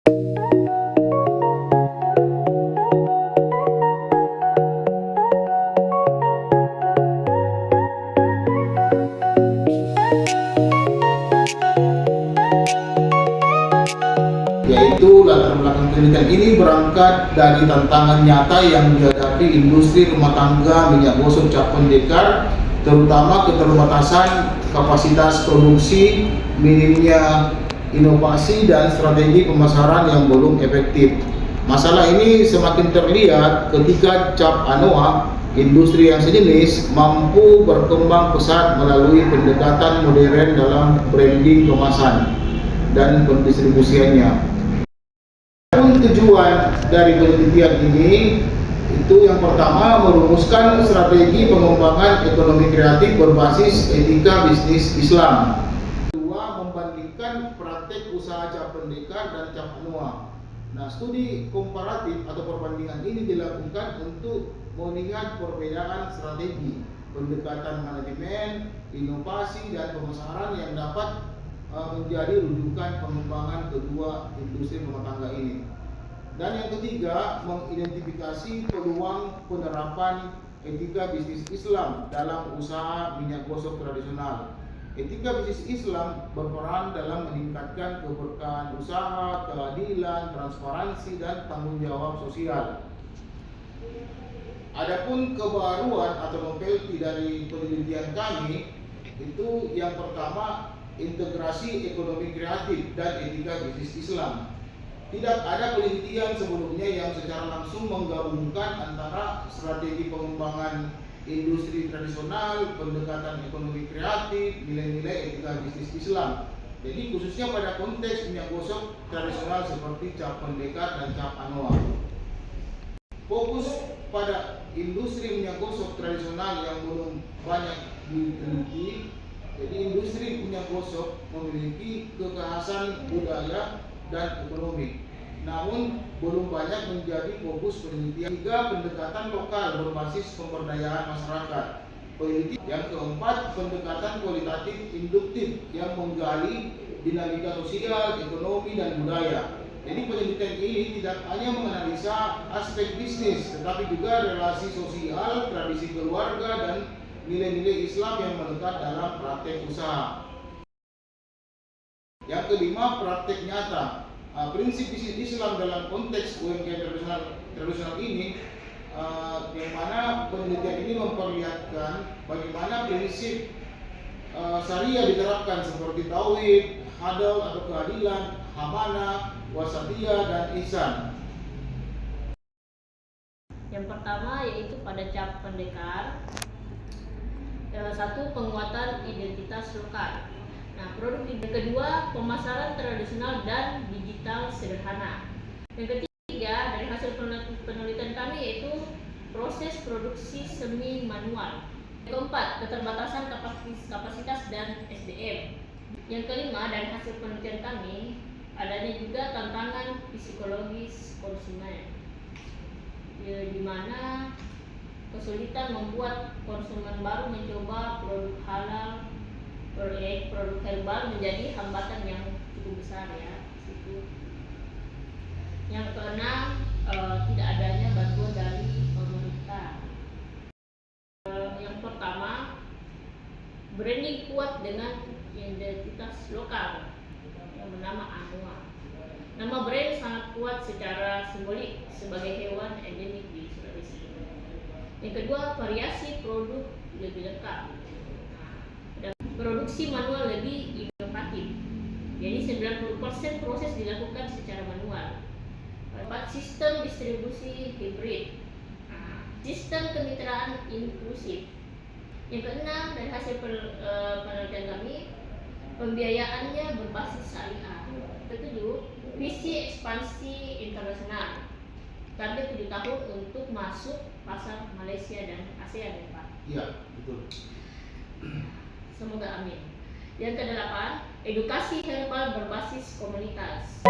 Yaitu latar belakang penelitian ini berangkat dari tantangan nyata yang dihadapi industri rumah tangga minyak gosok cap pendekar, terutama keterbatasan kapasitas produksi, minimnya inovasi dan strategi pemasaran yang belum efektif. Masalah ini semakin terlihat ketika cap anoa, industri yang sejenis, mampu berkembang pesat melalui pendekatan modern dalam branding kemasan dan pendistribusiannya. Tujuan dari penelitian ini itu yang pertama merumuskan strategi pengembangan ekonomi kreatif berbasis etika bisnis Islam. Kedua, membandingkan praktek usaha cap pendekar dan cap anoa. Nah, studi komparatif atau perbandingan ini dilakukan untuk melihat perbedaan strategi, pendekatan manajemen, inovasi dan pemasaran yang dapat menjadi rujukan pengembangan kedua industri rumah tangga ini. Dan yang ketiga, mengidentifikasi peluang penerapan etika bisnis Islam dalam usaha minyak gosok tradisional. Etika bisnis Islam berperan dalam meningkatkan keberkahan usaha, keadilan, transparansi, dan tanggung jawab sosial. Adapun kebaruan atau novelty dari penelitian kami itu yang pertama, integrasi ekonomi kreatif dan etika bisnis Islam. Tidak ada penelitian sebelumnya yang secara langsung menggabungkan antara strategi pengembangan industri tradisional, pendekatan ekonomi kreatif, nilai-nilai etika bisnis Islam. Jadi khususnya pada konteks minyak gosok tradisional seperti cap pendekar dan cap anoa. Fokus pada industri minyak gosok tradisional yang belum banyak diteliti. Jadi industri minyak gosok memiliki kekhasan budaya dan ekonomi, namun belum banyak menjadi fokus penelitian. Tiga, pendekatan lokal berbasis pemberdayaan masyarakat. Yang keempat, pendekatan kualitatif induktif yang menggali dinamika sosial, ekonomi, dan budaya. Jadi penelitian ini tidak hanya menganalisa aspek bisnis, tetapi juga relasi sosial, tradisi keluarga, dan nilai-nilai Islam yang melekat dalam praktek usaha. Yang kelima, praktek nyata. Prinsip bisnis Islam dalam konteks UMKM tradisional ini, yang mana penelitian ini memperlihatkan bagaimana prinsip syariah diterapkan seperti tauhid, adil atau keadilan, amanah, wasatiyah, dan ihsan. Yang pertama yaitu pada cap pendekar. Satu, penguatan identitas lokal. Nah, produk yang kedua, pemasaran tradisional dan digital sederhana. Yang ketiga, dari hasil penelitian kami yaitu proses produksi semi manual. Yang keempat, keterbatasan kapasitas dan SDM. Yang kelima, dari hasil penelitian kami adanya juga tantangan psikologis konsumen, di mana kesulitan membuat konsumen baru mencoba produk halal, produk herbal menjadi hambatan yang cukup besar ya. Yang keenam, tidak adanya bantuan dari pemerintah. Yang pertama, branding kuat dengan identitas lokal yang bernama anoa. Nama brand sangat kuat secara simbolik sebagai hewan endemik di Sulawesi. Yang kedua, variasi produk lebih lengkap. Produksi manual lebih inovatif. Jadi 90% proses dilakukan secara manual. Sistem distribusi hibrid. Sistem kemitraan inklusif. Yang keenam, dari hasil penelitian kami, pembiayaannya berbasis syariah. Ketujuh, visi ekspansi internasional. Target 7 tahun untuk masuk pasar Malaysia dan ASEAN ya Pak? Iya, betul. Semoga amin. Yang kedelapan, edukasi herbal berbasis komunitas.